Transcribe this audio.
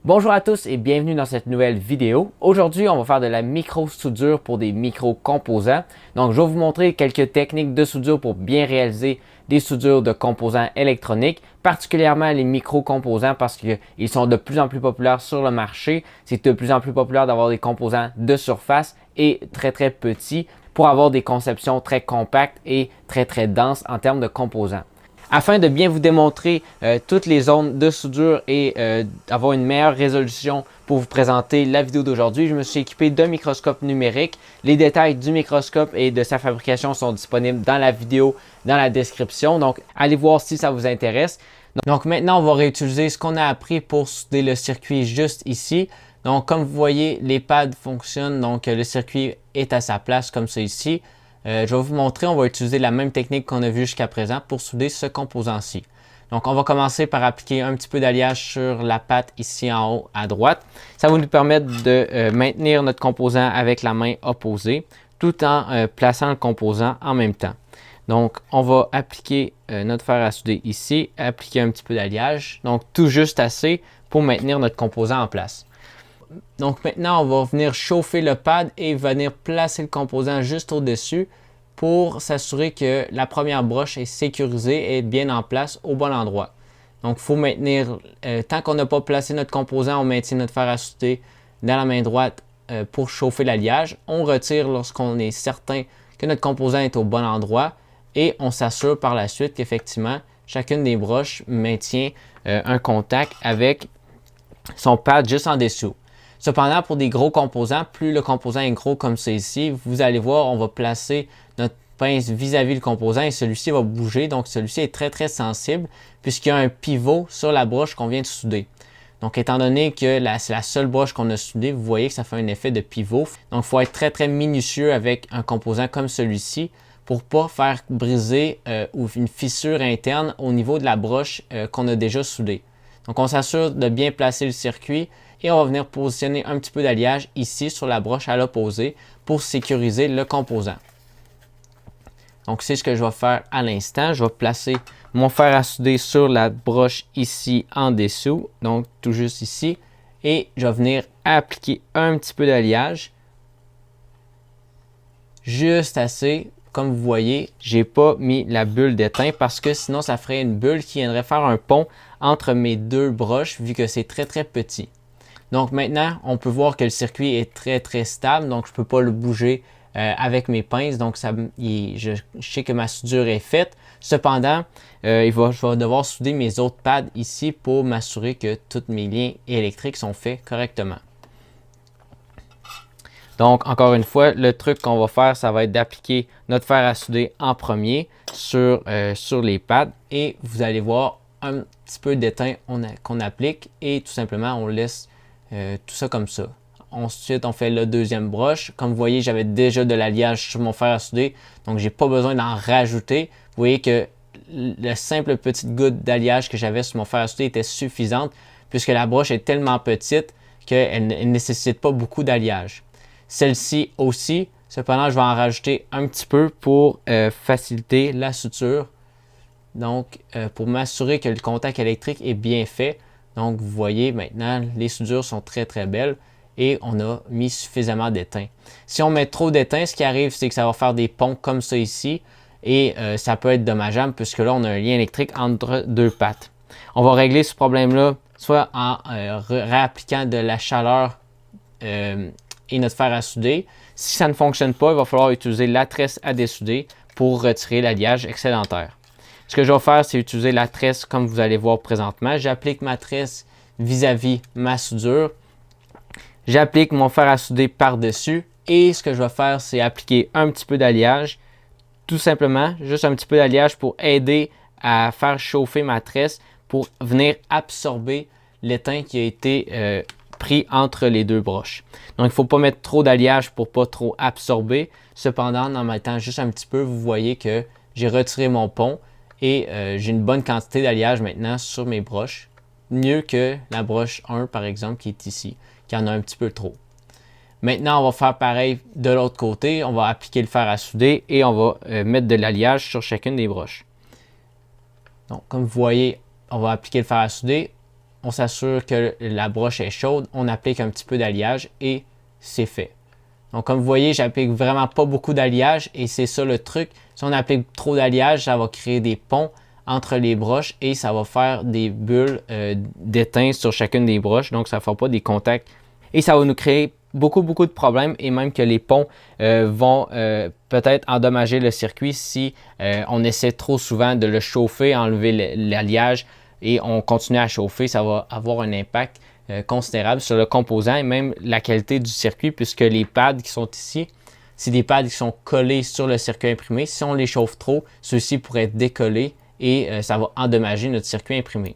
Bonjour à tous et bienvenue dans cette nouvelle vidéo. Aujourd'hui, on va faire de la micro-soudure pour des micro-composants. Donc, je vais vous montrer quelques techniques de soudure pour bien réaliser des soudures de composants électroniques, particulièrement les micro-composants parce qu'ils sont de plus en plus populaires sur le marché. C'est de plus en plus populaire d'avoir des composants de surface et très petits pour avoir des conceptions très compactes et très denses en termes de composants. Afin de bien vous démontrer toutes les zones de soudure et avoir une meilleure résolution pour vous présenter la vidéo d'aujourd'hui, je me suis équipé d'un microscope numérique. Les détails du microscope et de sa fabrication sont disponibles dans la vidéo, dans la description. Donc, allez voir si ça vous intéresse. Donc maintenant, on va réutiliser ce qu'on a appris pour souder le circuit juste ici. Donc, comme vous voyez, les pads fonctionnent. Donc, le circuit est à sa place comme ça ici. Je vais vous montrer, on va utiliser la même technique qu'on a vue jusqu'à présent pour souder ce composant-ci. Donc, on va commencer par appliquer un petit peu d'alliage sur la patte ici en haut à droite. Ça va nous permettre de maintenir notre composant avec la main opposée tout en plaçant le composant en même temps. Donc, on va appliquer notre fer à souder ici, appliquer un petit peu d'alliage, donc tout juste assez pour maintenir notre composant en place. Donc maintenant, on va venir chauffer le pad et venir placer le composant juste au-dessus pour s'assurer que la première broche est sécurisée et est bien en place au bon endroit. Donc il faut maintenir, tant qu'on n'a pas placé notre composant, on maintient notre fer à souder dans la main droite pour chauffer l'alliage. On retire lorsqu'on est certain que notre composant est au bon endroit et on s'assure par la suite qu'effectivement, chacune des broches maintient un contact avec son pad juste en dessous. Cependant, pour des gros composants, plus le composant est gros comme c'est ici, vous allez voir, on va placer notre pince vis-à-vis le composant et celui-ci va bouger. Donc, celui-ci est très sensible puisqu'il y a un pivot sur la broche qu'on vient de souder. Donc, étant donné que c'est la seule broche qu'on a soudée, vous voyez que ça fait un effet de pivot. Donc, il faut être très minutieux avec un composant comme celui-ci pour ne pas faire briser ou une fissure interne au niveau de la broche qu'on a déjà soudée. Donc, on s'assure de bien placer le circuit et on va venir positionner un petit peu d'alliage ici sur la broche à l'opposé pour sécuriser le composant. Donc, c'est ce que je vais faire à l'instant. Je vais placer mon fer à souder sur la broche ici en dessous, donc tout juste ici. Et je vais venir appliquer un petit peu d'alliage, juste assez. Comme vous voyez, je n'ai pas mis la bulle d'étain parce que sinon, ça ferait une bulle qui viendrait faire un pont entre mes deux broches vu que c'est très petit. Donc maintenant, on peut voir que le circuit est très stable, donc je ne peux pas le bouger avec mes pinces, donc je sais que ma soudure est faite. Cependant, je vais devoir souder mes autres pads ici pour m'assurer que tous mes liens électriques sont faits correctement. Donc, encore une fois, le truc qu'on va faire, ça va être d'appliquer notre fer à souder en premier sur les pads et vous allez voir un petit peu d'étain qu'on applique et tout simplement, on laisse tout ça comme ça. Ensuite, on fait la deuxième broche. Comme vous voyez, j'avais déjà de l'alliage sur mon fer à souder, donc j'ai pas besoin d'en rajouter. Vous voyez que la simple petite goutte d'alliage que j'avais sur mon fer à souder était suffisante puisque la broche est tellement petite qu'elle ne nécessite pas beaucoup d'alliage. Celle-ci aussi, cependant, je vais en rajouter un petit peu pour faciliter la suture. Donc, pour m'assurer que le contact électrique est bien fait. Donc, vous voyez maintenant, les soudures sont très belles et on a mis suffisamment d'étain. Si on met trop d'étain, ce qui arrive, c'est que ça va faire des ponts comme ça ici et ça peut être dommageable puisque là, on a un lien électrique entre deux pattes. On va régler ce problème-là soit en réappliquant de la chaleur et notre fer à souder. Si ça ne fonctionne pas, il va falloir utiliser la tresse à dessouder pour retirer l'alliage excédentaire. Ce que je vais faire, c'est utiliser la tresse comme vous allez voir présentement. J'applique ma tresse vis-à-vis ma soudure. J'applique mon fer à souder par-dessus. Et ce que je vais faire, c'est appliquer un petit peu d'alliage. Tout simplement, juste un petit peu d'alliage pour aider à faire chauffer ma tresse pour venir absorber l'étain qui a été pris entre les deux broches. Donc, il ne faut pas mettre trop d'alliage pour ne pas trop absorber. Cependant, en mettant juste un petit peu, vous voyez que j'ai retiré mon pont. Et j'ai une bonne quantité d'alliage maintenant sur mes broches. Mieux que la broche 1 par exemple qui est ici, qui en a un petit peu trop. Maintenant, on va faire pareil de l'autre côté. On va appliquer le fer à souder et on va mettre de l'alliage sur chacune des broches. Donc, comme vous voyez, on va appliquer le fer à souder. on s'assure que la broche est chaude, on applique un petit peu d'alliage et c'est fait. Donc comme vous voyez, j'applique vraiment pas beaucoup d'alliage et c'est ça le truc. Si on applique trop d'alliage, ça va créer des ponts entre les broches et ça va faire des bulles d'étain sur chacune des broches. Donc ça ne fera pas des contacts et ça va nous créer beaucoup de problèmes et même que les ponts vont peut-être endommager le circuit si on essaie trop souvent de le chauffer, enlever l'alliage et on continue à chauffer. Ça va avoir un impact considérable sur le composant et même la qualité du circuit puisque les pads qui sont ici, c'est des pads qui sont collés sur le circuit imprimé. Si on les chauffe trop, ceux-ci pourraient être décollés et ça va endommager notre circuit imprimé.